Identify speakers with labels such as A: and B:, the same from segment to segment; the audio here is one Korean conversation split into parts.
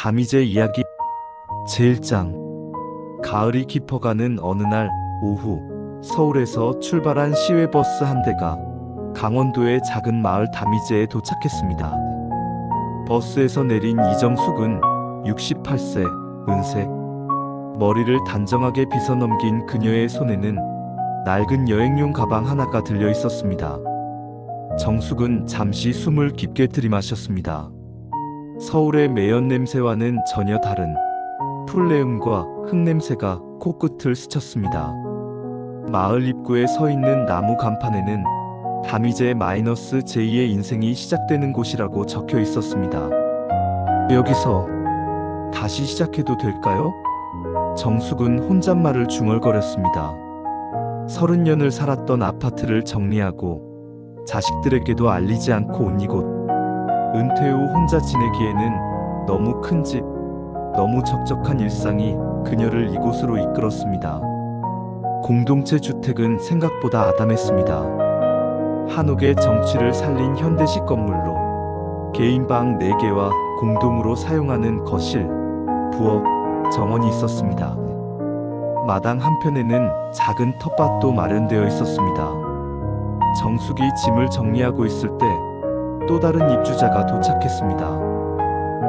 A: 다미제 이야기 제1장. 가을이 깊어가는 어느 날 오후, 서울에서 출발한 시외버스 한 대가 강원도의 작은 마을 다미제에 도착했습니다. 버스에서 내린 이정숙은 68세, 은색, 머리를 단정하게 빗어넘긴 그녀의 손에는 낡은 여행용 가방 하나가 들려 있었습니다. 정숙은 잠시 숨을 깊게 들이마셨습니다. 서울의 매연 냄새와는 전혀 다른 풀내음과 흙냄새가 코끝을 스쳤습니다. 마을 입구에 서 있는 나무 간판에는 다미제 -제2의 인생이 시작되는 곳이라고 적혀 있었습니다. 여기서 다시 시작해도 될까요? 정숙은 혼잣말을 중얼거렸습니다. 30년을 살았던 아파트를 정리하고 자식들에게도 알리지 않고 온 이곳. 은퇴 후 혼자 지내기에는 너무 큰 집, 너무 적적한 일상이 그녀를 이곳으로 이끌었습니다. 공동체 주택은 생각보다 아담했습니다. 한옥의 정취를 살린 현대식 건물로 개인방 4개와 공동으로 사용하는 거실, 부엌, 정원이 있었습니다. 마당 한편에는 작은 텃밭도 마련되어 있었습니다. 정숙이 짐을 정리하고 있을 때 또 다른 입주자가 도착했습니다.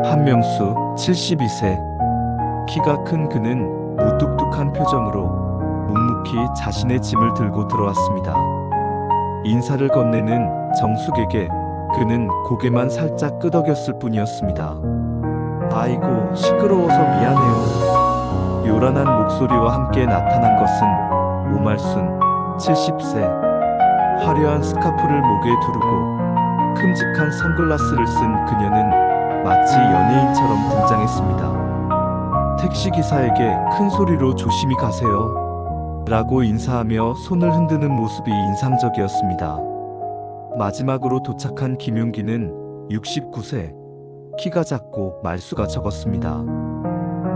A: 한명수, 72세. 키가 큰 그는 무뚝뚝한 표정으로 묵묵히 자신의 짐을 들고 들어왔습니다. 인사를 건네는 정숙에게 그는 고개만 살짝 끄덕였을 뿐이었습니다. 아이고, 시끄러워서 미안해요. 요란한 목소리와 함께 나타난 것은 오말순, 70세. 화려한 스카프를 목에 두르고 큼직한 선글라스를 쓴 그녀는 마치 연예인처럼 등장했습니다. 택시기사에게 큰 소리로 조심히 가세요 라고 인사하며 손을 흔드는 모습이 인상적이었습니다. 마지막으로 도착한 김용기는 69세, 키가 작고 말수가 적었습니다.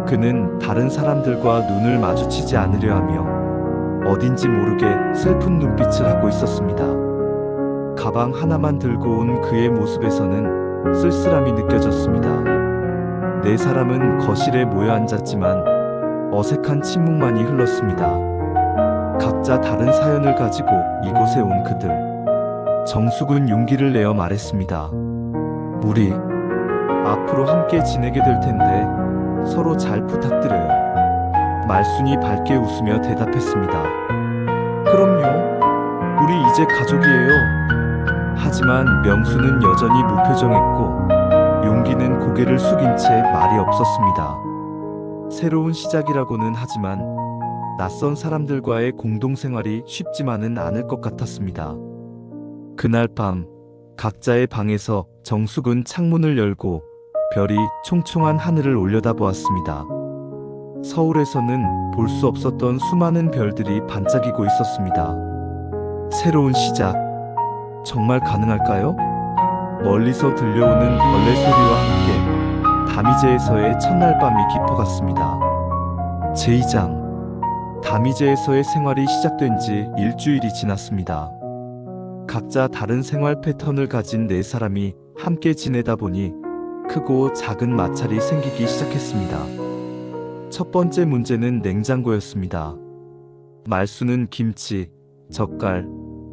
A: 그는 다른 사람들과 눈을 마주치지 않으려 하며 어딘지 모르게 슬픈 눈빛을 하고 있었습니다. 가방 하나만 들고 온 그의 모습에서는 쓸쓸함이 느껴졌습니다. 4사람은 거실에 모여 앉았지만 어색한 침묵만이 흘렀습니다. 각자 다른 사연을 가지고 이곳에 온 그들. 정숙은 용기를 내어 말했습니다. 우리 앞으로 함께 지내게 될 텐데 서로 잘 부탁드려요. 말순이 밝게 웃으며 대답했습니다. 그럼요. 우리 이제 가족이에요. 하지만 명수는 여전히 무표정했고 용기는 고개를 숙인 채 말이 없었습니다. 새로운 시작이라고는 하지만 낯선 사람들과의 공동생활이 쉽지만은 않을 것 같았습니다. 그날 밤 각자의 방에서 정숙은 창문을 열고 별이 총총한 하늘을 올려다보았습니다. 서울에서는 볼 수 없었던 수많은 별들이 반짝이고 있었습니다. 새로운 시작, 정말 가능할까요? 멀리서 들려오는 벌레 소리와 함께 다미제에서의 첫날 밤이 깊어갔습니다. 제2장. 다미제에서의 생활이 시작된 지 일주일이 지났습니다. 각자 다른 생활 패턴을 가진 4사람이 함께 지내다 보니 크고 작은 마찰이 생기기 시작했습니다. 첫 번째 문제는 냉장고였습니다. 말수는 김치, 젓갈,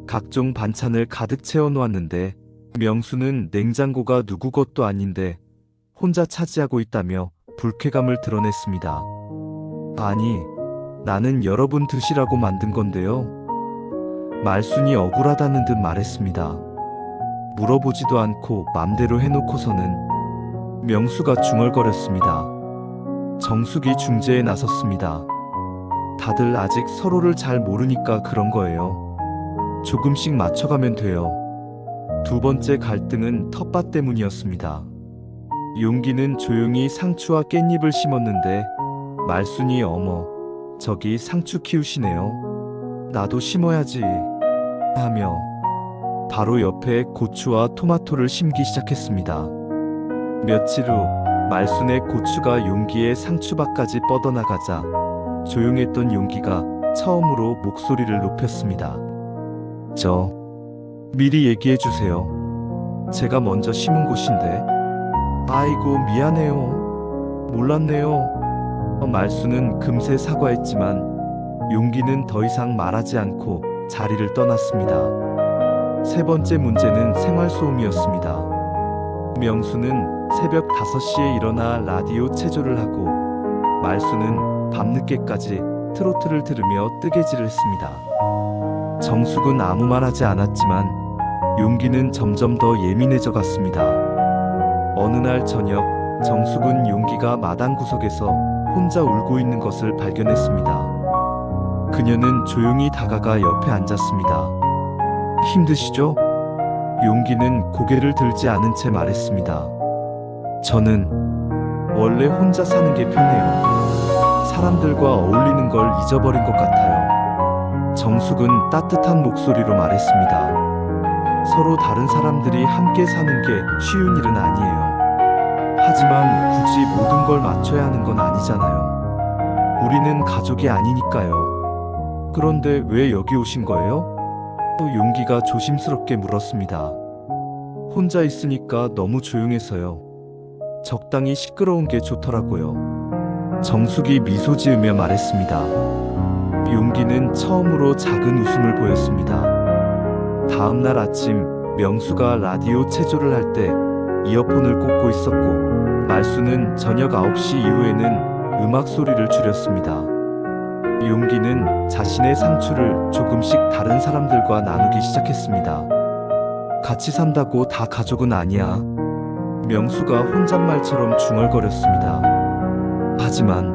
A: 각종 반찬을 가득 채워놓았는데 명수는 냉장고가 누구 것도 아닌데 혼자 차지하고 있다며 불쾌감을 드러냈습니다. 아니, 나는 여러분 드시라고 만든 건데요. 말순이 억울하다는 듯 말했습니다. 물어보지도 않고 맘대로 해놓고서는. 명수가 중얼거렸습니다. 정숙이 중재에 나섰습니다. 다들 아직 서로를 잘 모르니까 그런 거예요. 조금씩 맞춰가면 돼요. 두 번째 갈등은 텃밭 때문이었습니다. 용기는 조용히 상추와 깻잎을 심었는데 말순이 어머, 저기 상추 키우시네요. 나도 심어야지 하며 바로 옆에 고추와 토마토를 심기 시작했습니다. 며칠 후 말순의 고추가 용기의 상추밭까지 뻗어나가자 조용했던 용기가 처음으로 목소리를 높였습니다. 저 미리 얘기해 주세요. 제가 먼저 심은 곳인데. 아이고, 미안해요. 몰랐네요. 말수는 금세 사과했지만 용기는 더 이상 말하지 않고 자리를 떠났습니다. 세 번째 문제는 생활소음이었습니다. 명수는 새벽 5시에 일어나 라디오 체조를 하고 말수는 밤늦게까지 트로트를 들으며 뜨개질을 했습니다. 정숙은 아무 말 하지 않았지만 용기는 점점 더 예민해져 갔습니다. 어느 날 저녁 정숙은 용기가 마당 구석에서 혼자 울고 있는 것을 발견했습니다. 그녀는 조용히 다가가 옆에 앉았습니다. 힘드시죠? 용기는 고개를 들지 않은 채 말했습니다. 저는 원래 혼자 사는 게 편해요. 사람들과 어울리는 걸 잊어버린 것 같아요. 정숙은 따뜻한 목소리로 말했습니다. 서로 다른 사람들이 함께 사는 게 쉬운 일은 아니에요. 하지만 굳이 모든 걸 맞춰야 하는 건 아니잖아요. 우리는 가족이 아니니까요. 그런데 왜 여기 오신 거예요? 또 용기가 조심스럽게 물었습니다. 혼자 있으니까 너무 조용해서요. 적당히 시끄러운 게 좋더라고요. 정숙이 미소 지으며 말했습니다. 용기는 처음으로 작은 웃음을 보였습니다. 다음 날 아침 명수가 라디오 체조를 할 때 이어폰을 꽂고 있었고 말수는 저녁 9시 이후에는 음악 소리를 줄였습니다. 용기는 자신의 상추를 조금씩 다른 사람들과 나누기 시작했습니다. 같이 산다고 다 가족은 아니야. 명수가 혼잣말처럼 중얼거렸습니다. 하지만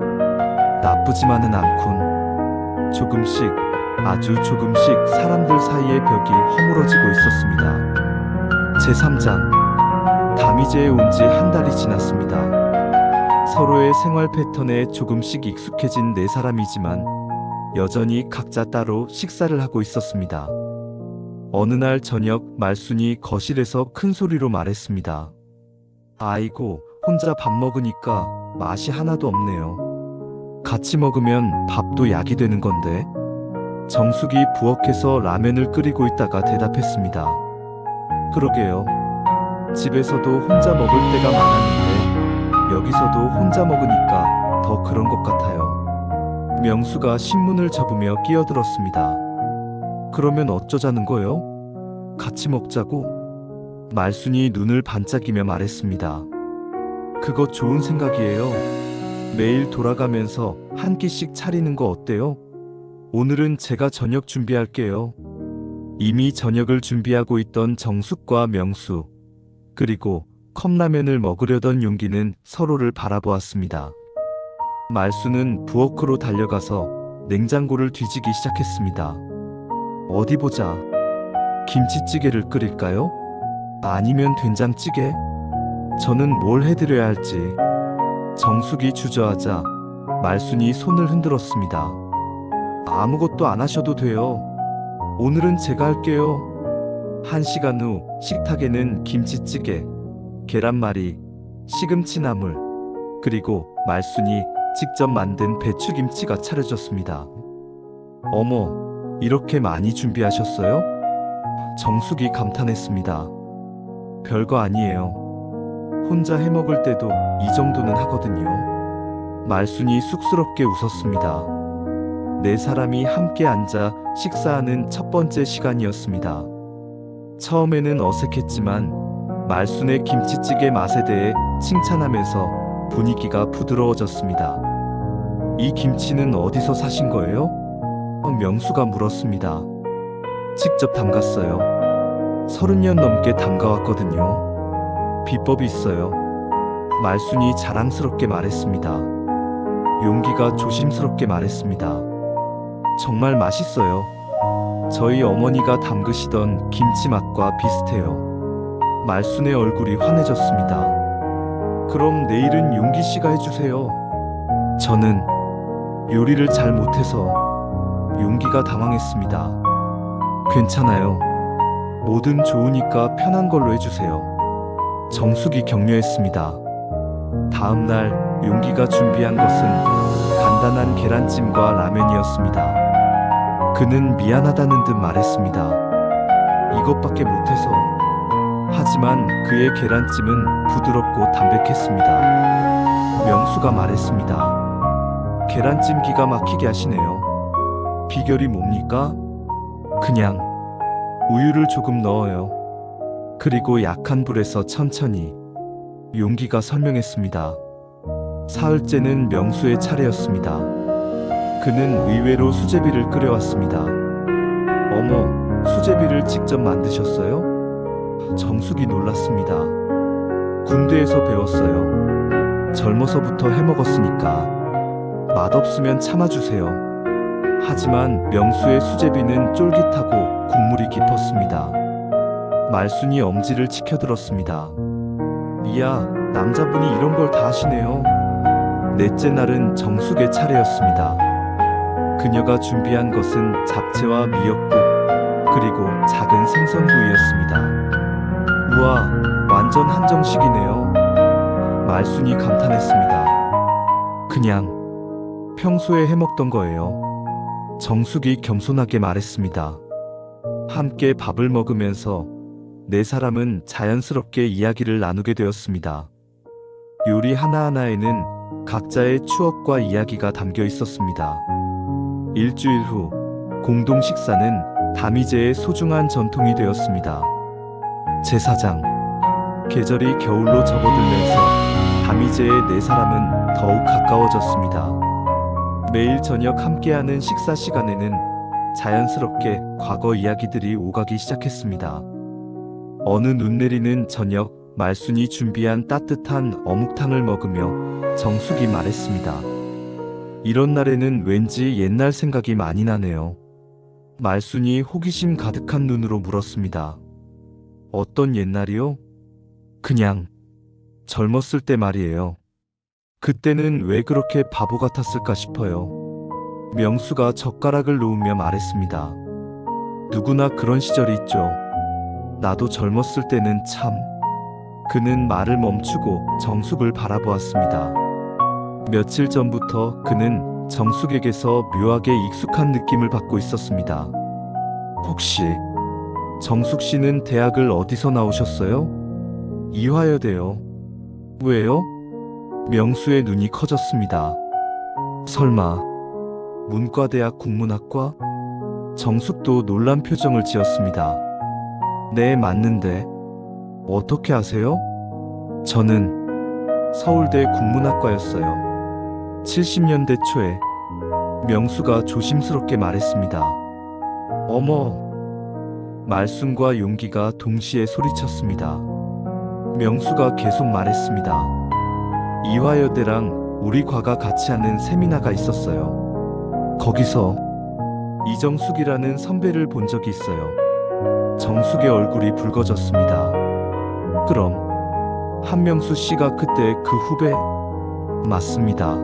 A: 나쁘지만은 않군. 조금씩, 아주 조금씩 사람들 사이의 벽이 허물어지고 있었습니다. 제3장 다미제에 온 지 한 달이 지났습니다. 서로의 생활 패턴에 조금씩 익숙해진 네 사람이지만 여전히 각자 따로 식사를 하고 있었습니다. 어느 날 저녁 말순이 거실에서 큰 소리로 말했습니다. 아이고, 혼자 밥 먹으니까 맛이 하나도 없네요. 같이 먹으면 밥도 약이 되는 건데. 정숙이 부엌에서 라면을 끓이고 있다가 대답했습니다. 그러게요. 집에서도 혼자 먹을 때가 많았는데 여기서도 혼자 먹으니까 더 그런 것 같아요. 명수가 신문을 접으며 끼어들었습니다. 그러면 어쩌자는 거요? 같이 먹자고? 말순이 눈을 반짝이며 말했습니다. 그거 좋은 생각이에요. 매일 돌아가면서 한 끼씩 차리는 거 어때요? 오늘은 제가 저녁 준비할게요. 이미 저녁을 준비하고 있던 정숙과 명수, 그리고 컵라면을 먹으려던 용기는 서로를 바라보았습니다. 말수는 부엌으로 달려가서 냉장고를 뒤지기 시작했습니다. 어디 보자. 김치찌개를 끓일까요? 아니면 된장찌개? 저는 뭘 해드려야 할지. 정숙이 주저하자 말순이 손을 흔들었습니다. 아무것도 안 하셔도 돼요. 오늘은 제가 할게요. 1시간 후 식탁에는 김치찌개, 계란말이, 시금치나물, 그리고 말순이 직접 만든 배추김치가 차려졌습니다. 어머, 이렇게 많이 준비하셨어요? 정숙이 감탄했습니다. 별거 아니에요. 혼자 해먹을 때도 이 정도는 하거든요. 말순이 쑥스럽게 웃었습니다. 네 사람이 함께 앉아 식사하는 첫 번째 시간이었습니다. 처음에는 어색했지만 말순의 김치찌개 맛에 대해 칭찬하면서 분위기가 부드러워졌습니다. 이 김치는 어디서 사신 거예요? 명수가 물었습니다. 직접 담갔어요. 30년 넘게 담가왔거든요. 비법이 있어요. 말순이 자랑스럽게 말했습니다. 용기가 조심스럽게 말했습니다. 정말 맛있어요. 저희 어머니가 담그시던 김치 맛과 비슷해요. 말순의 얼굴이 환해졌습니다. 그럼 내일은 용기 씨가 해주세요. 저는 요리를 잘 못해서. 용기가 당황했습니다. 괜찮아요. 뭐든 좋으니까 편한 걸로 해주세요. 정숙이 격려했습니다. 다음 날 용기가 준비한 것은 간단한 계란찜과 라면이었습니다. 그는 미안하다는 듯 말했습니다. 이것밖에 못해서. 하지만 그의 계란찜은 부드럽고 담백했습니다. 명수가 말했습니다. 계란찜 기가 막히게 하시네요. 비결이 뭡니까? 그냥 우유를 조금 넣어요. 그리고 약한 불에서 천천히. 용기가 설명했습니다. 사흘째는 명수의 차례였습니다. 그는 의외로 수제비를 끓여왔습니다. 어머, 수제비를 직접 만드셨어요? 정숙이 놀랐습니다. 군대에서 배웠어요. 젊어서부터 해먹었으니까. 맛없으면 참아주세요. 하지만 명수의 수제비는 쫄깃하고 국물이 깊었습니다. 말순이 엄지를 치켜들었습니다. 이야, 남자분이 이런 걸 다 하시네요. 넷째 날은 정숙의 차례였습니다. 그녀가 준비한 것은 잡채와 미역국, 그리고 작은 생선구이였습니다. 우와, 완전 한정식이네요. 말순이 감탄했습니다. 그냥 평소에 해먹던 거예요. 정숙이 겸손하게 말했습니다. 함께 밥을 먹으면서 네 사람은 자연스럽게 이야기를 나누게 되었습니다. 요리 하나하나에는 각자의 추억과 이야기가 담겨 있었습니다. 일주일 후, 공동 식사는 다미제의 소중한 전통이 되었습니다. 제사장. 계절이 겨울로 접어들면서 다미제의 네 사람은 더욱 가까워졌습니다. 매일 저녁 함께하는 식사 시간에는 자연스럽게 과거 이야기들이 오가기 시작했습니다. 어느 눈 내리는 저녁, 말순이 준비한 따뜻한 어묵탕을 먹으며 정숙이 말했습니다. 이런 날에는 왠지 옛날 생각이 많이 나네요. 말순이 호기심 가득한 눈으로 물었습니다. 어떤 옛날이요? 그냥 젊었을 때 말이에요. 그때는 왜 그렇게 바보 같았을까 싶어요. 명수가 젓가락을 놓으며 말했습니다. 누구나 그런 시절이 있죠. 나도 젊었을 때는 참. 그는 말을 멈추고 정숙을 바라보았습니다. 며칠 전부터 그는 정숙에게서 묘하게 익숙한 느낌을 받고 있었습니다. 혹시 정숙 씨는 대학을 어디서 나오셨어요? 이화여대요. 왜요? 명수의 눈이 커졌습니다. 설마 문과대학 국문학과? 정숙도 놀란 표정을 지었습니다. 네, 맞는데 어떻게 아세요? 저는 서울대 국문학과였어요. 70년대 초에. 명수가 조심스럽게 말했습니다. 어머. 말순과 용기가 동시에 소리쳤습니다. 명수가 계속 말했습니다. 이화여대랑 우리 과가 같이 하는 세미나가 있었어요. 거기서 이정숙이라는 선배를 본 적이 있어요. 정숙의 얼굴이 붉어졌습니다. 그럼 한명수 씨가 그때 그 후배? 맞습니다.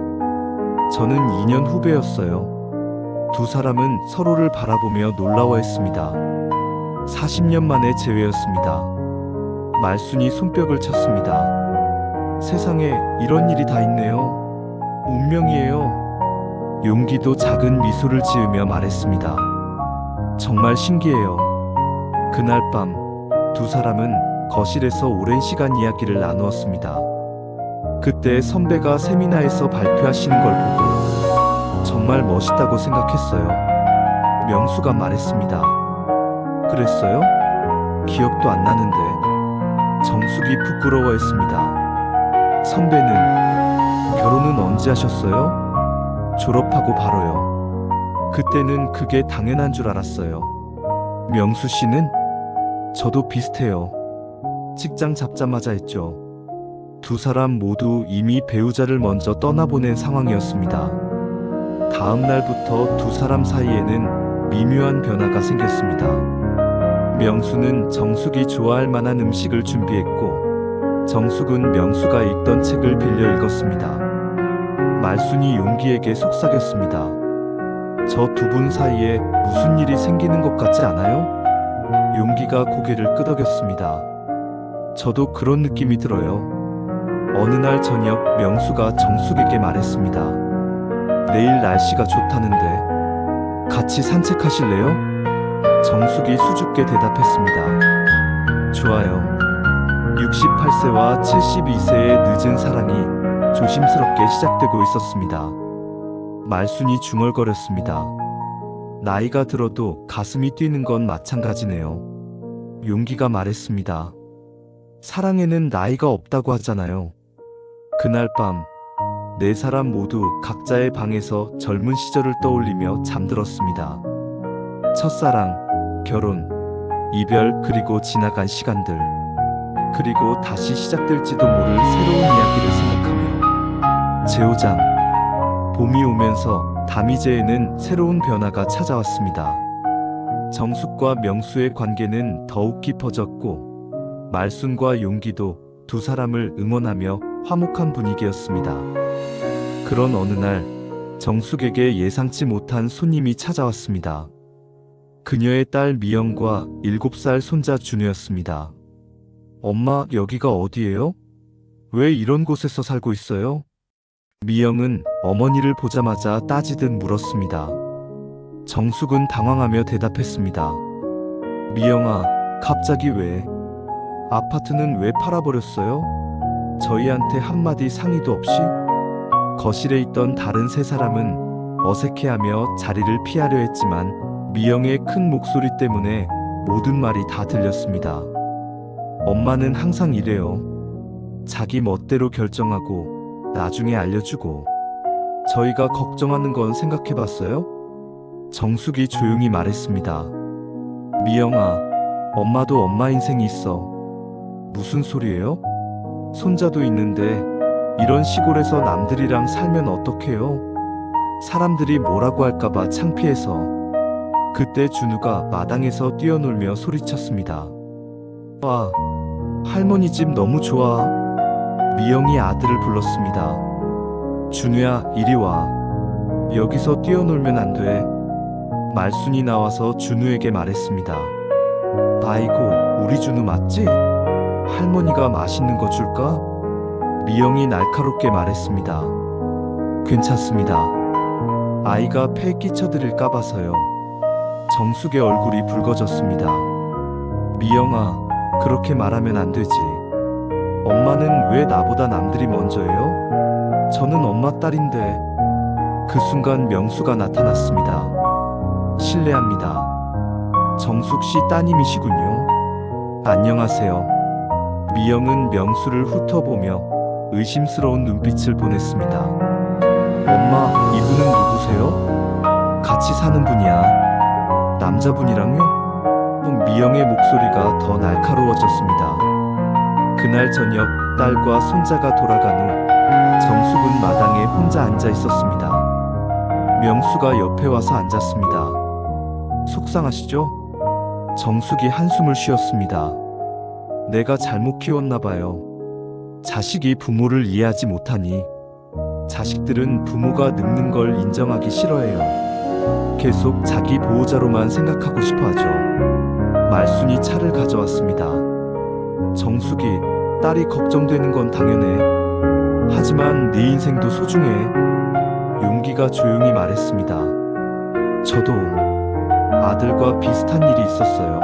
A: 저는 2년 후배였어요. 두 사람은 서로를 바라보며 놀라워했습니다. 40년 만에 재회였습니다. 말순이 손뼉을 쳤습니다. 세상에 이런 일이 다 있네요. 운명이에요. 용기도 작은 미소를 지으며 말했습니다. 정말 신기해요. 그날 밤 두 사람은 거실에서 오랜 시간 이야기를 나누었습니다. 그때 선배가 세미나에서 발표하시는 걸 보고 정말 멋있다고 생각했어요. 명수가 말했습니다. 그랬어요? 기억도 안 나는데. 정숙이 부끄러워했습니다. 선배는 결혼은 언제 하셨어요? 졸업하고 바로요. 그때는 그게 당연한 줄 알았어요. 명수 씨는? 저도 비슷해요. 직장 잡자마자 했죠. 두 사람 모두 이미 배우자를 먼저 떠나보낸 상황이었습니다. 다음 날부터 두 사람 사이에는 미묘한 변화가 생겼습니다. 명수는 정숙이 좋아할 만한 음식을 준비했고, 정숙은 명수가 읽던 책을 빌려 읽었습니다. 말순이 용기에게 속삭였습니다. 저 두 분 사이에 무슨 일이 생기는 것 같지 않아요? 용기가 고개를 끄덕였습니다. 저도 그런 느낌이 들어요. 어느 날 저녁 명수가 정숙에게 말했습니다. 내일 날씨가 좋다는데 같이 산책하실래요? 정숙이 수줍게 대답했습니다. 좋아요. 68세와 72세의 늦은 사랑이 조심스럽게 시작되고 있었습니다. 말순이 중얼거렸습니다. 나이가 들어도 가슴이 뛰는 건 마찬가지네요. 용기가 말했습니다. 사랑에는 나이가 없다고 하잖아요. 그날 밤, 네 사람 모두 각자의 방에서 젊은 시절을 떠올리며 잠들었습니다. 첫사랑, 결혼, 이별, 그리고 지나간 시간들, 그리고 다시 시작될지도 모를 새로운 이야기를 생각하며 제오장, 봄이 오면서 다미제에는 새로운 변화가 찾아왔습니다. 정숙과 명수의 관계는 더욱 깊어졌고 말순과 용기도 두 사람을 응원하며 화목한 분위기였습니다. 그런 어느 날 정숙에게 예상치 못한 손님이 찾아왔습니다. 그녀의 딸 미영과 7살 손자 준우였습니다. 엄마, 여기가 어디예요? 왜 이런 곳에서 살고 있어요? 미영은 어머니를 보자마자 따지듯 물었습니다. 정숙은 당황하며 대답했습니다. 미영아, 갑자기 왜? 아파트는 왜 팔아버렸어요? 저희한테 한마디 상의도 없이? 거실에 있던 다른 세 사람은 어색해하며 자리를 피하려 했지만 미영의 큰 목소리 때문에 모든 말이 다 들렸습니다. 엄마는 항상 이래요. 자기 멋대로 결정하고 나중에 알려주고. 저희가 걱정하는 건 생각해봤어요? 정숙이 조용히 말했습니다. 미영아, 엄마도 엄마 인생이 있어. 무슨 소리예요? 손자도 있는데 이런 시골에서 남들이랑 살면 어떡해요? 사람들이 뭐라고 할까봐 창피해서. 그때 준우가 마당에서 뛰어놀며 소리쳤습니다. 와, 할머니 집 너무 좋아. 미영이 아들을 불렀습니다. 준우야, 이리 와. 여기서 뛰어놀면 안 돼. 말순이 나와서 준우에게 말했습니다. 아이고, 우리 준우 맞지? 할머니가 맛있는 거 줄까? 미영이 날카롭게 말했습니다. 괜찮습니다. 아이가 폐 끼쳐드릴까 봐서요. 정숙의 얼굴이 붉어졌습니다. 미영아, 그렇게 말하면 안 되지. 엄마는 왜 나보다 남들이 먼저예요? 저는 엄마 딸인데. 그 순간 명수가 나타났습니다. 실례합니다. 정숙 씨 따님이시군요. 안녕하세요. 미영은 명수를 훑어보며 의심스러운 눈빛을 보냈습니다. 엄마, 이분은 누구세요? 같이 사는 분이야. 남자분이랑요? 미영의 목소리가 더 날카로워졌습니다. 그날 저녁 딸과 손자가 돌아간 후 정숙은 마당에 혼자 앉아 있었습니다. 명수가 옆에 와서 앉았습니다. 속상하시죠? 정숙이 한숨을 쉬었습니다. 내가 잘못 키웠나 봐요. 자식이 부모를 이해하지 못하니. 자식들은 부모가 늙는 걸 인정하기 싫어해요. 계속 자기 보호자로만 생각하고 싶어 하죠. 말순이 차를 가져왔습니다. 정숙이, 딸이 걱정되는 건 당연해. 하지만 네 인생도 소중해. 용기가 조용히 말했습니다. 저도 아들과 비슷한 일이 있었어요.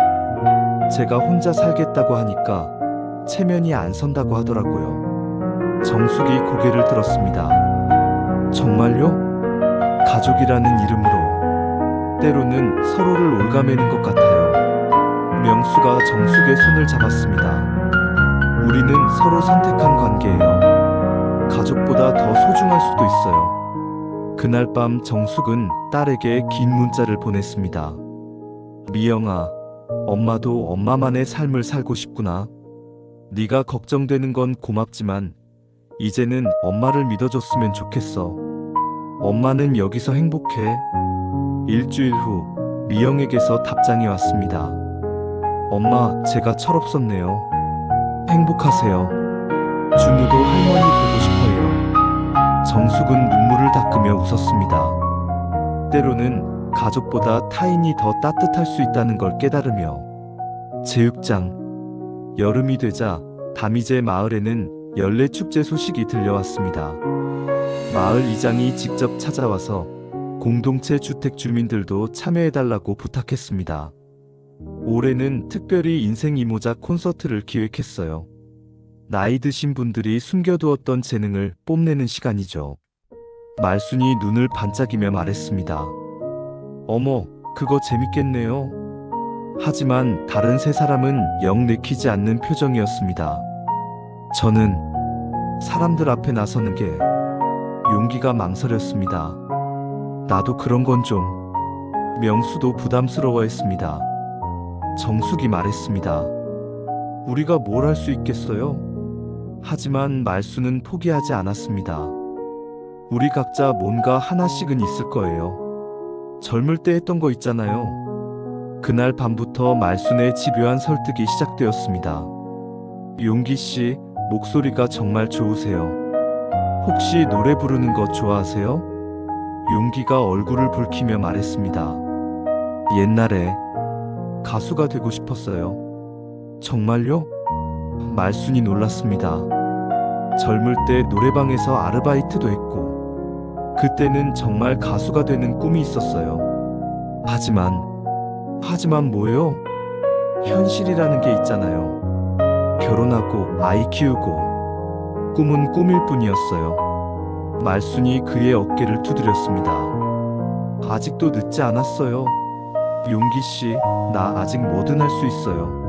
A: 제가 혼자 살겠다고 하니까 체면이 안 선다고 하더라고요. 정숙이 고개를 들었습니다. 정말요? 가족이라는 이름으로 때로는 서로를 올가매는 것 같아요. 명수가 정숙의 손을 잡았습니다. 우리는 서로 선택한 관계예요. 가족보다 더 소중할 수도 있어요. 그날 밤 정숙은 딸에게 긴 문자를 보냈습니다. 미영아, 엄마도 엄마만의 삶을 살고 싶구나. 네가 걱정되는 건 고맙지만 이제는 엄마를 믿어줬으면 좋겠어. 엄마는 여기서 행복해. 일주일 후 미영에게서 답장이 왔습니다. 엄마, 제가 철없었네요. 행복하세요. 준우도 할머니 보고 싶어요. 정숙은 눈물을 닦으며 웃었습니다. 때로는 가족보다 타인이 더 따뜻할 수 있다는 걸 깨달으며. 제육장. 여름이 되자 다미제 마을에는 연례축제 소식이 들려왔습니다. 마을 이장이 직접 찾아와서 공동체 주택 주민들도 참여해달라고 부탁했습니다. 올해는 특별히 인생 이모작 콘서트를 기획했어요. 나이 드신 분들이 숨겨두었던 재능을 뽐내는 시간이죠. 말순이 눈을 반짝이며 말했습니다. 어머, 그거 재밌겠네요. 하지만 다른 세 사람은 영 내키지 않는 표정이었습니다. 저는 사람들 앞에 나서는 게 용기가 망설였습니다. 나도 그런 건 좀. 명수도 부담스러워했습니다. 정숙이 말했습니다. 우리가 뭘 할 수 있겠어요? 하지만 말수는 포기하지 않았습니다. 우리 각자 뭔가 하나씩은 있을 거예요. 젊을 때 했던 거 있잖아요. 그날 밤부터 말순의 집요한 설득이 시작되었습니다. 용기 씨, 목소리가 정말 좋으세요. 혹시 노래 부르는 거 좋아하세요? 용기가 얼굴을 붉히며 말했습니다. 옛날에 가수가 되고 싶었어요. 정말요? 말순이 놀랐습니다. 젊을 때 노래방에서 아르바이트도 했고, 그때는 정말 가수가 되는 꿈이 있었어요. 하지만 뭐예요? 현실이라는 게 있잖아요. 결혼하고 아이 키우고, 꿈은 꿈일 뿐이었어요. 말순이 그의 어깨를 두드렸습니다. 아직도 늦지 않았어요. 용기 씨, 나 아직 뭐든 할 수 있어요.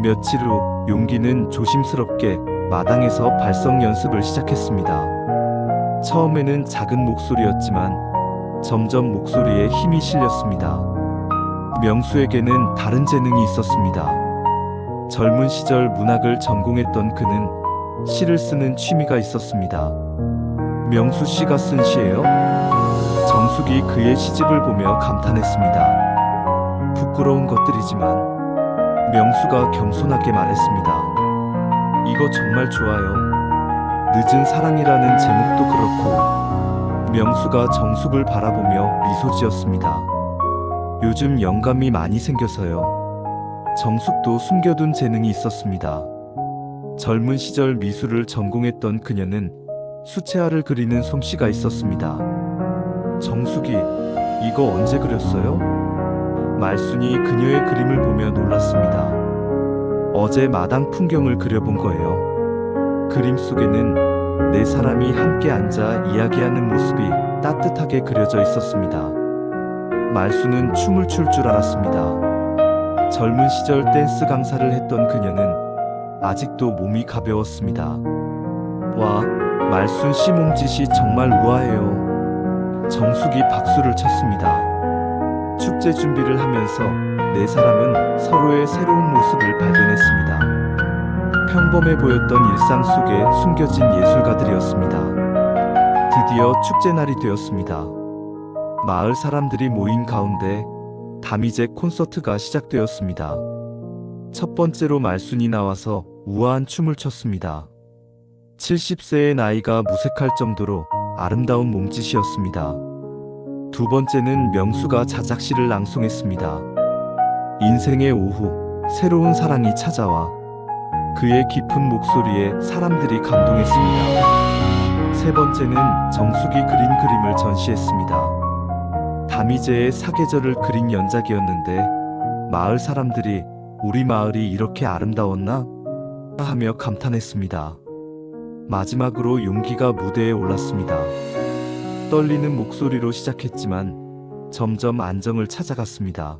A: 며칠 후 용기는 조심스럽게 마당에서 발성 연습을 시작했습니다. 처음에는 작은 목소리였지만 점점 목소리에 힘이 실렸습니다. 명수에게는 다른 재능이 있었습니다. 젊은 시절 문학을 전공했던 그는 시를 쓰는 취미가 있었습니다. 명수 씨가 쓴 시예요? 정숙이 그의 시집을 보며 감탄했습니다. 부끄러운 것들이지만 명수가 겸손하게 말했습니다. 이거 정말 좋아요. 늦은 사랑이라는 제목도 그렇고. 명수가 정숙을 바라보며 미소 지었습니다. 요즘 영감이 많이 생겨서요. 정숙도 숨겨둔 재능이 있었습니다. 젊은 시절 미술을 전공했던 그녀는 수채화를 그리는 솜씨가 있었습니다. 정숙이, 이거 언제 그렸어요? 말순이 그녀의 그림을 보며 놀랐습니다. 어제 마당 풍경을 그려본 거예요. 그림 속에는 네 사람이 함께 앉아 이야기하는 모습이 따뜻하게 그려져 있었습니다. 말순은 춤을 출 줄 알았습니다. 젊은 시절 댄스 강사를 했던 그녀는 아직도 몸이 가벼웠습니다. 와, 말순 씨 몸짓이 정말 우아해요. 정숙이 박수를 쳤습니다. 축제 준비를 하면서 네 사람은 서로의 새로운 모습을 발견했습니다. 평범해 보였던 일상 속에 숨겨진 예술가들이었습니다. 드디어 축제 날이 되었습니다. 마을 사람들이 모인 가운데 다미제 콘서트가 시작되었습니다. 첫 번째로 말순이 나와서 우아한 춤을 췄습니다. 70세의 나이가 무색할 정도로 아름다운 몸짓이었습니다. 두 번째는 명수가 자작시를 낭송했습니다. 인생의 오후, 새로운 사랑이 찾아와. 그의 깊은 목소리에 사람들이 감동했습니다. 세 번째는 정숙이 그린 그림을 전시했습니다. 다미제의 사계절을 그린 연작이었는데 마을 사람들이 우리 마을이 이렇게 아름다웠나? 하며 감탄했습니다. 마지막으로 용기가 무대에 올랐습니다. 떨리는 목소리로 시작했지만 점점 안정을 찾아갔습니다.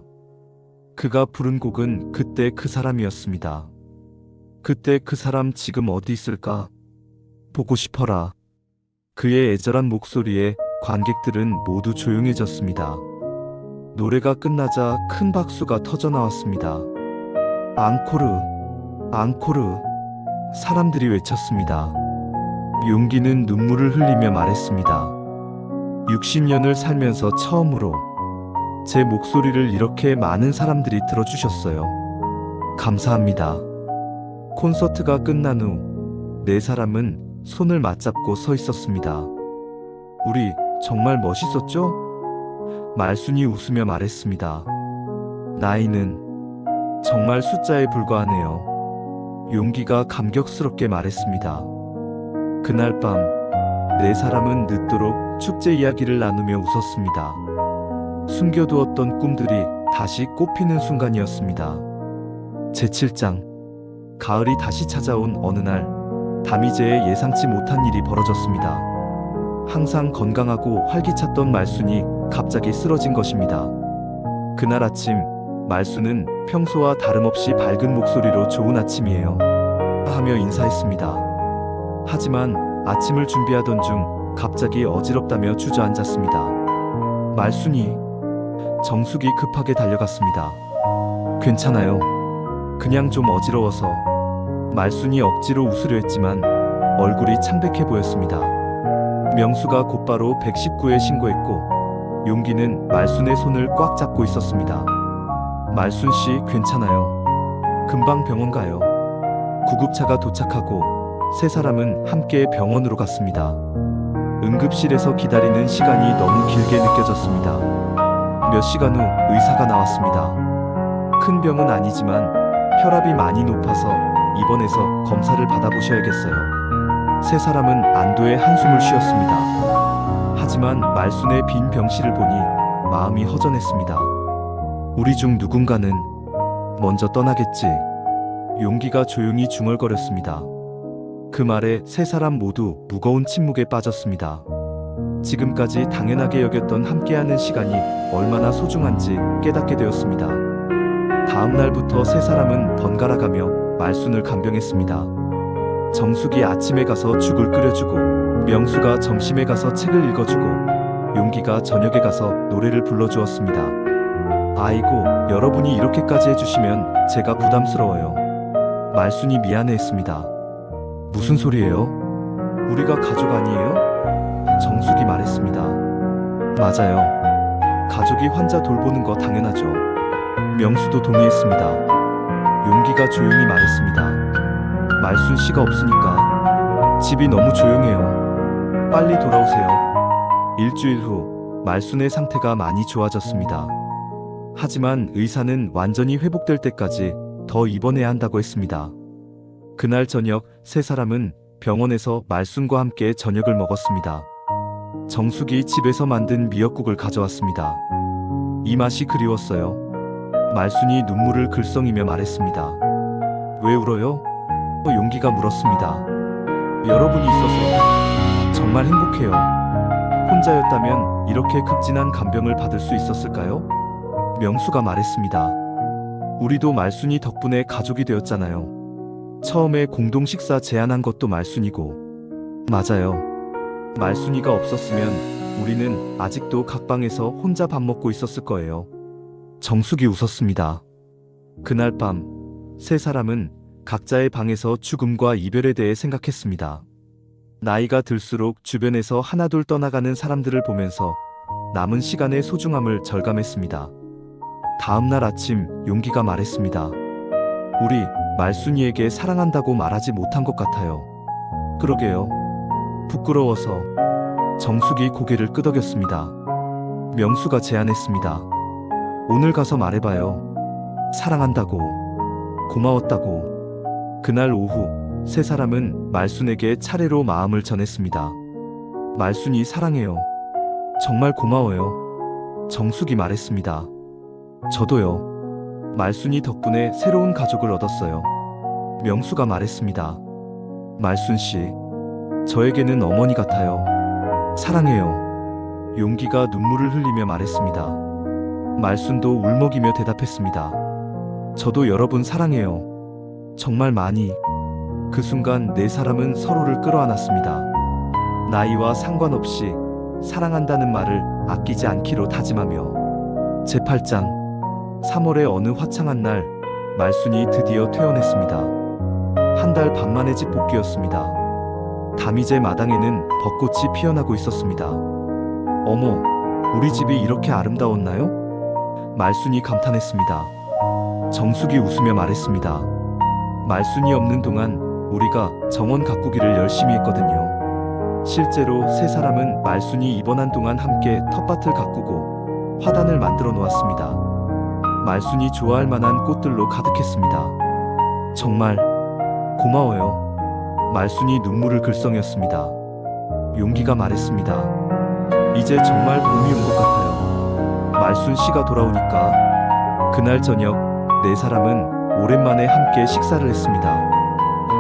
A: 그가 부른 곡은 그때 그 사람이었습니다. 그때 그 사람 지금 어디 있을까? 보고 싶어라. 그의 애절한 목소리에 관객들은 모두 조용해졌습니다. 노래가 끝나자 큰 박수가 터져 나왔습니다. 앙코르, 앙코르. 사람들이 외쳤습니다. 용기는 눈물을 흘리며 말했습니다. 60년을 살면서 처음으로 제 목소리를 이렇게 많은 사람들이 들어주셨어요. 감사합니다. 콘서트가 끝난 후 네 사람은 손을 맞잡고 서 있었습니다. 우리 정말 멋있었죠? 말순이 웃으며 말했습니다. 나이는 정말 숫자에 불과하네요. 용기가 감격스럽게 말했습니다. 그날 밤 네 사람은 늦도록 축제 이야기를 나누며 웃었습니다. 숨겨두었던 꿈들이 다시 꽃피는 순간이었습니다. 제7장 가을이 다시 찾아온 어느 날 다미제에 예상치 못한 일이 벌어졌습니다. 항상 건강하고 활기찼던 말순이 갑자기 쓰러진 것입니다. 그날 아침, 말순은 평소와 다름없이 밝은 목소리로 "좋은 아침이에요" 하며 인사했습니다. 하지만 아침을 준비하던 중 갑자기 어지럽다며 주저앉았습니다. 말순이, 정숙이 급하게 달려갔습니다. "괜찮아요. 그냥 좀 어지러워서." 말순이 억지로 웃으려 했지만 얼굴이 창백해 보였습니다. 명수가 곧바로 119에 신고했고 용기는 말순의 손을 꽉 잡고 있었습니다. "말순 씨 괜찮아요. 금방 병원 가요." 구급차가 도착하고 세 사람은 함께 병원으로 갔습니다. 응급실에서 기다리는 시간이 너무 길게 느껴졌습니다. 몇 시간 후 의사가 나왔습니다. 큰 병은 아니지만 혈압이 많이 높아서 입원해서 검사를 받아보셔야겠어요. 세 사람은 안도의 한숨을 쉬었습니다. 하지만 말순의 빈 병실을 보니 마음이 허전했습니다. "우리 중 누군가는 먼저 떠나겠지." 용기가 조용히 중얼거렸습니다. 그 말에 세 사람 모두 무거운 침묵에 빠졌습니다. 지금까지 당연하게 여겼던 함께하는 시간이 얼마나 소중한지 깨닫게 되었습니다. 다음 날부터 세 사람은 번갈아가며 말순을 간병했습니다. 정숙이 아침에 가서 죽을 끓여주고, 명수가 점심에 가서 책을 읽어주고, 용기가 저녁에 가서 노래를 불러주었습니다. "아이고, 여러분이 이렇게까지 해주시면 제가 부담스러워요." 말순이 미안해했습니다. "무슨 소리예요? 우리가 가족 아니에요?" 정숙이 말했습니다. "맞아요. 가족이 환자 돌보는 거 당연하죠." 명수도 동의했습니다. 용기가 조용히 말했습니다. "말순 씨가 없으니까 집이 너무 조용해요. 빨리 돌아오세요." 일주일 후 말순의 상태가 많이 좋아졌습니다. 하지만 의사는 완전히 회복될 때까지 더 입원해야 한다고 했습니다. 그날 저녁 세 사람은 병원에서 말순과 함께 저녁을 먹었습니다. 정숙이 집에서 만든 미역국을 가져왔습니다. "이 맛이 그리웠어요." 말순이 눈물을 글썽이며 말했습니다. "왜 울어요?" 용기가 물었습니다. "여러분이 있어서 정말 행복해요." "혼자였다면 이렇게 극진한 간병을 받을 수 있었을까요?" 명수가 말했습니다. "우리도 말순이 덕분에 가족이 되었잖아요. 처음에 공동 식사 제안한 것도 말순이고." "맞아요. 말순이가 없었으면 우리는 아직도 각 방에서 혼자 밥 먹고 있었을 거예요." 정숙이 웃었습니다. 그날 밤 세 사람은 각자의 방에서 죽음과 이별에 대해 생각했습니다. 나이가 들수록 주변에서 하나둘 떠나가는 사람들을 보면서 남은 시간의 소중함을 절감했습니다. 다음 날 아침 용기가 말했습니다. "우리 말순이에게 사랑한다고 말하지 못한 것 같아요." "그러게요." 부끄러워서 정숙이 고개를 끄덕였습니다. 명수가 제안했습니다. "오늘 가서 말해봐요. 사랑한다고, 고마웠다고." 그날 오후 세 사람은 말순에게 차례로 마음을 전했습니다. "말순이 사랑해요. 정말 고마워요." 정숙이 말했습니다. "저도요. 말순이 덕분에 새로운 가족을 얻었어요." 명수가 말했습니다. "말순 씨, 저에게는 어머니 같아요. 사랑해요." 용기가 눈물을 흘리며 말했습니다. 말순도 울먹이며 대답했습니다. "저도 여러분 사랑해요. 정말 많이." 그 순간 네 사람은 서로를 끌어안았습니다. 나이와 상관없이 사랑한다는 말을 아끼지 않기로 다짐하며. 제8장 3월의 어느 화창한 날 말순이 드디어 퇴원했습니다. 한 달 반 만에 집 복귀였습니다. 다미제 마당에는 벚꽃이 피어나고 있었습니다. "어머, 우리 집이 이렇게 아름다웠나요?" 말순이 감탄했습니다. 정숙이 웃으며 말했습니다. "말순이 없는 동안 우리가 정원 가꾸기를 열심히 했거든요." 실제로 세 사람은 말순이 입원한 동안 함께 텃밭을 가꾸고 화단을 만들어 놓았습니다. 말순이 좋아할 만한 꽃들로 가득했습니다. "정말 고마워요." 말순이 눈물을 글썽였습니다. 용기가 말했습니다. "이제 정말 봄이 온 것 같아요." 말순 씨가 돌아오니까. 그날 저녁 네 사람은 오랜만에 함께 식사를 했습니다.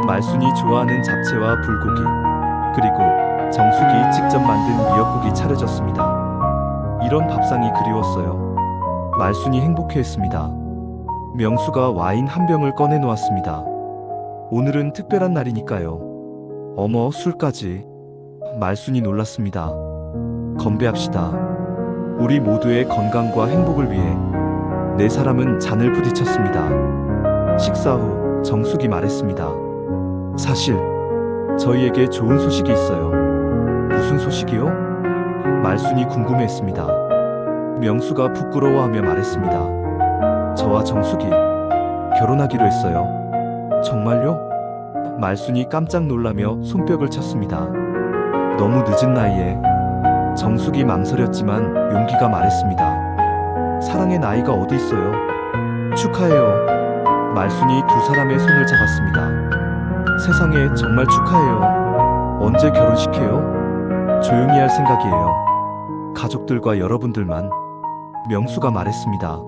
A: 말순이 좋아하는 잡채와 불고기, 그리고 정숙이 직접 만든 미역국이 차려졌습니다. 이런 밥상이 그리웠어요. 말순이 행복해했습니다. 명수가 와인 한 병을 꺼내 놓았습니다. 오늘은 특별한 날이니까요. 어머, 술까지. 말순이 놀랐습니다. 건배합시다. 우리 모두의 건강과 행복을 위해. 네 사람은 잔을 부딪혔습니다. 식사 후 정숙이 말했습니다. 사실 저희에게 좋은 소식이 있어요. 무슨 소식이요? 말순이 궁금해했습니다. 명수가 부끄러워하며 말했습니다. 저와 정숙이 결혼하기로 했어요. 정말요? 말순이 깜짝 놀라며 손뼉을 쳤습니다. 너무 늦은 나이에. 정숙이 망설였지만 용기가 말했습니다. 사랑의 나이가 어디 있어요? 축하해요. 말순이 두 사람의 손을 잡았습니다. 세상에, 정말 축하해요. 언제 결혼식해요? 조용히 할 생각이에요. 가족들과 여러분들만. 명수가 말했습니다.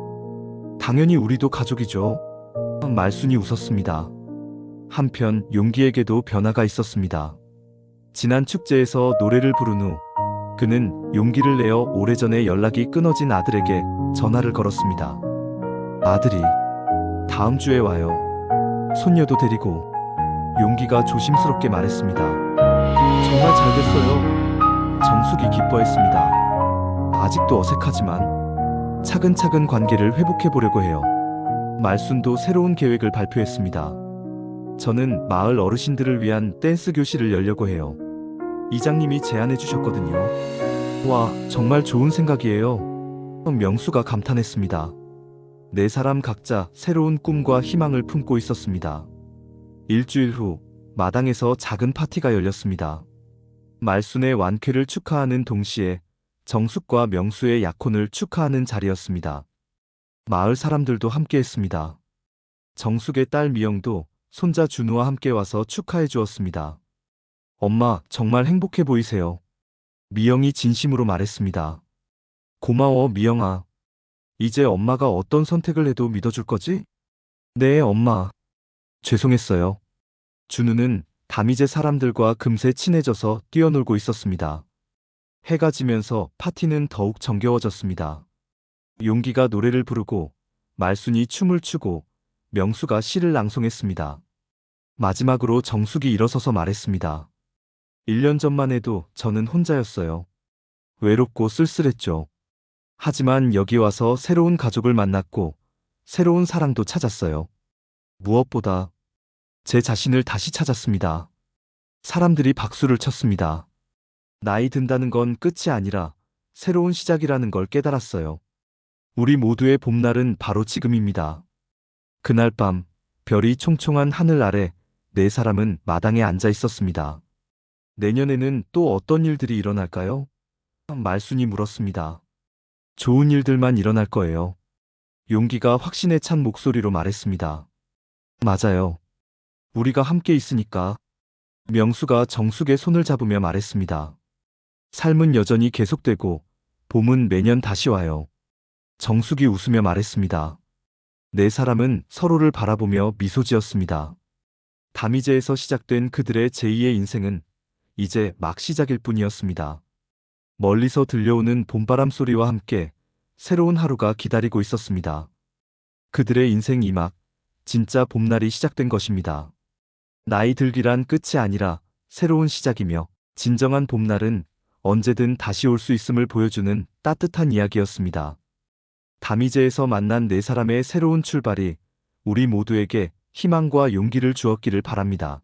A: 당연히 우리도 가족이죠. 말순이 웃었습니다. 한편 용기에게도 변화가 있었습니다. 지난 축제에서 노래를 부른 후 그는 용기를 내어 오래전에 연락이 끊어진 아들에게 전화를 걸었습니다. 아들이 다음 주에 와요. 손녀도 데리고. 용기가 조심스럽게 말했습니다. 정말 잘 됐어요. 정숙이 기뻐했습니다. 아직도 어색하지만 차근차근 관계를 회복해 보려고 해요. 말순도 새로운 계획을 발표했습니다. 저는 마을 어르신들을 위한 댄스 교실을 열려고 해요. 이장님이 제안해 주셨거든요. 와, 정말 좋은 생각이에요. 명수가 감탄했습니다. 네 사람 각자 새로운 꿈과 희망을 품고 있었습니다. 일주일 후 마당에서 작은 파티가 열렸습니다. 말순의 완쾌를 축하하는 동시에 정숙과 명수의 약혼을 축하하는 자리였습니다. 마을 사람들도 함께했습니다. 정숙의 딸 미영도 손자 준우와 함께 와서 축하해 주었습니다. 엄마, 정말 행복해 보이세요. 미영이 진심으로 말했습니다. 고마워, 미영아. 이제 엄마가 어떤 선택을 해도 믿어줄 거지? 네, 엄마. 죄송했어요. 준우는 담이제 사람들과 금세 친해져서 뛰어놀고 있었습니다. 해가 지면서 파티는 더욱 정겨워졌습니다. 용기가 노래를 부르고 말순이 춤을 추고 명수가 시를 낭송했습니다. 마지막으로 정숙이 일어서서 말했습니다. 1년 전만 해도 저는 혼자였어요. 외롭고 쓸쓸했죠. 하지만 여기 와서 새로운 가족을 만났고 새로운 사랑도 찾았어요. 무엇보다 제 자신을 다시 찾았습니다. 사람들이 박수를 쳤습니다. 나이 든다는 건 끝이 아니라 새로운 시작이라는 걸 깨달았어요. 우리 모두의 봄날은 바로 지금입니다. 그날 밤 별이 총총한 하늘 아래 네 사람은 마당에 앉아 있었습니다. 내년에는 또 어떤 일들이 일어날까요? 말순이 물었습니다. 좋은 일들만 일어날 거예요. 용기가 확신에 찬 목소리로 말했습니다. 맞아요. 우리가 함께 있으니까. 명수가 정숙의 손을 잡으며 말했습니다. 삶은 여전히 계속되고 봄은 매년 다시 와요. 정숙이 웃으며 말했습니다. 네 사람은 서로를 바라보며 미소 지었습니다. 담이제에서 시작된 그들의 제2의 인생은 이제 막 시작일 뿐이었습니다. 멀리서 들려오는 봄바람 소리와 함께 새로운 하루가 기다리고 있었습니다. 그들의 인생 이막 진짜 봄날이 시작된 것입니다. 나이 들기란 끝이 아니라 새로운 시작이며 진정한 봄날은 언제든 다시 올 수 있음을 보여주는 따뜻한 이야기였습니다. 담이제에서 만난 네 사람의 새로운 출발이 우리 모두에게 희망과 용기를 주었기를 바랍니다.